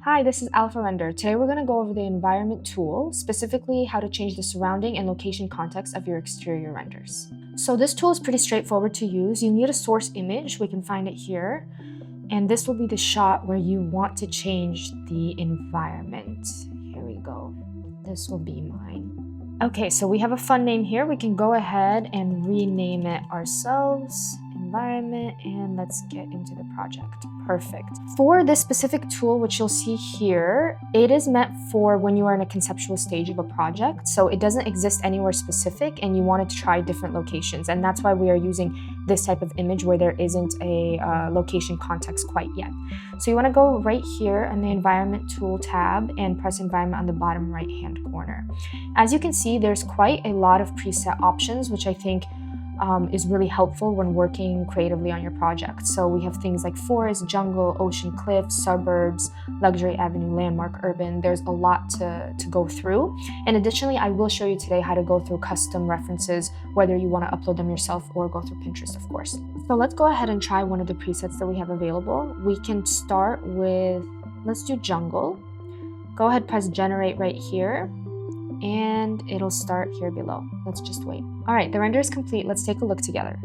Hi, this is AlphaRender. Today we're going to go over the environment tool, specifically how to change the surrounding and location context of your exterior renders. So this tool is pretty straightforward to use. You need a source image. We can find it here. And this will be the shot where you want to change the environment. Here we go. This will be mine. Okay, so we have a fun name here. We can go ahead and rename it ourselves. Environment, and let's get into the project. Perfect. For this specific tool, which you'll see here, it is meant for when you are in a conceptual stage of a project. So it doesn't exist anywhere specific and you want to try different locations. And that's why we are using this type of image where there isn't a location context quite yet. So you want to go right here on the environment tool tab and press environment on the bottom right hand corner. As you can see, there's quite a lot of preset options, which I think is really helpful when working creatively on your project. So we have things like forest, jungle, ocean, cliffs, suburbs, luxury avenue, landmark, urban. There's a lot to go through. And additionally, I will show you today how to go through custom references, whether you want to upload them yourself or go through Pinterest, of course. So let's go ahead and try one of the presets that we have available. We can start with, let's do jungle. Go ahead, press generate right here. And it'll start here below. Let's just wait. All right, the render is complete. Let's take a look together.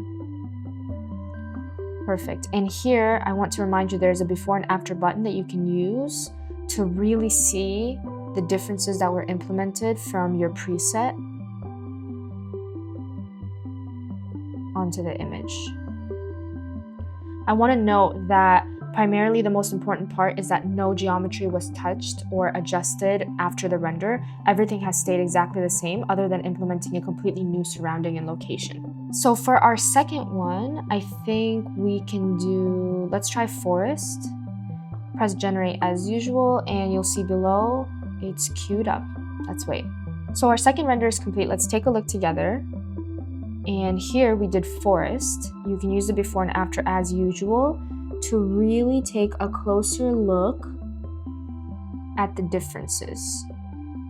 Perfect. And here, I want to remind you there's a before and after button that you can use to really see the differences that were implemented from your preset onto the image. I want to note that primarily, the most important part is that no geometry was touched or adjusted after the render. Everything has stayed exactly the same other than implementing a completely new surrounding and location. So for our second one, I think we can do, let's try forest. Press generate as usual and you'll see below it's queued up. Let's wait. So our second render is complete. Let's take a look together. And here we did forest. You can use the before and after as usual to really take a closer look at the differences.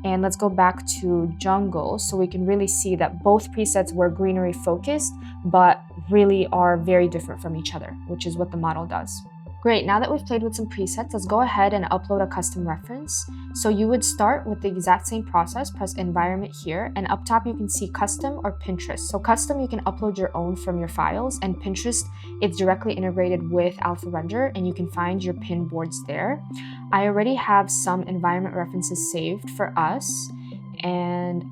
And let's go back to jungle so we can really see that both presets were greenery focused, but really are very different from each other, which is what the model does. Great, now that we've played with some presets, let's go ahead and upload a custom reference. So you would start with the exact same process, press environment here, and up top you can see custom or Pinterest. So custom, you can upload your own from your files, and Pinterest, it's directly integrated with AlphaRender, and you can find your pin boards there. I already have some environment references saved for us, and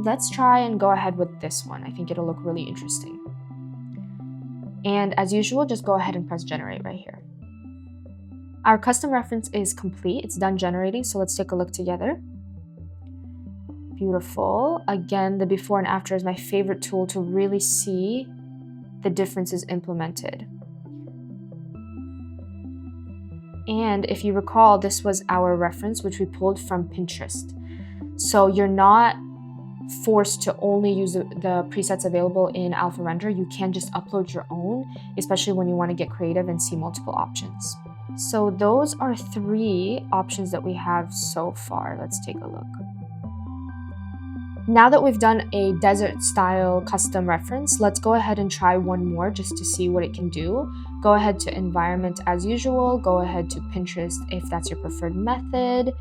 let's try and go ahead with this one. I think it'll look really interesting. And as usual, just go ahead and press generate right here. Our custom reference is complete. It's done generating, so let's take a look together. Beautiful. Again, the before and after is my favorite tool to really see the differences implemented. And if you recall, this was our reference, which we pulled from Pinterest. So you're not forced to only use the presets available in AlphaRender. You can just upload your own, especially when you want to get creative and see multiple options. So those are 3 options that we have so far. Let's take a look. Now that we've done a desert style custom reference, let's go ahead and try one more just to see what it can do. Go ahead to environment as usual, go ahead to Pinterest if that's your preferred method.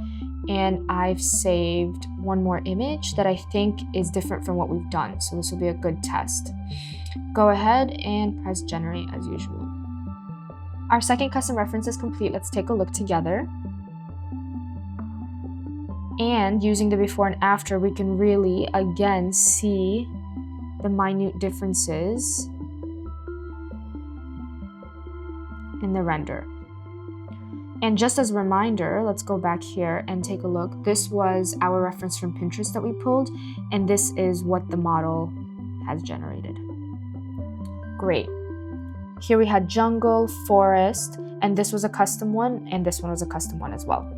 And I've saved one more image that I think is different from what we've done. So this will be a good test. Go ahead and press generate as usual. Our second custom reference is complete. Let's take a look together. And using the before and after, we can really, again, see the minute differences in the render. And just as a reminder, let's go back here and take a look. This was our reference from Pinterest that we pulled, and this is what the model has generated. Great. Here we had jungle, forest, and this was a custom one, and this one was a custom one as well.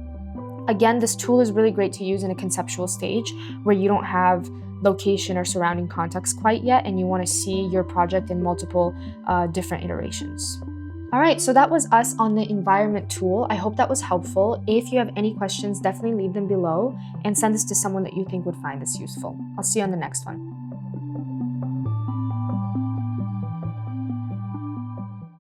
Again, this tool is really great to use in a conceptual stage where you don't have location or surrounding context quite yet, and you want to see your project in multiple different iterations. All right, so that was us on the environment tool. I hope that was helpful. If you have any questions, definitely leave them below and send this to someone that you think would find this useful. I'll see you on the next one.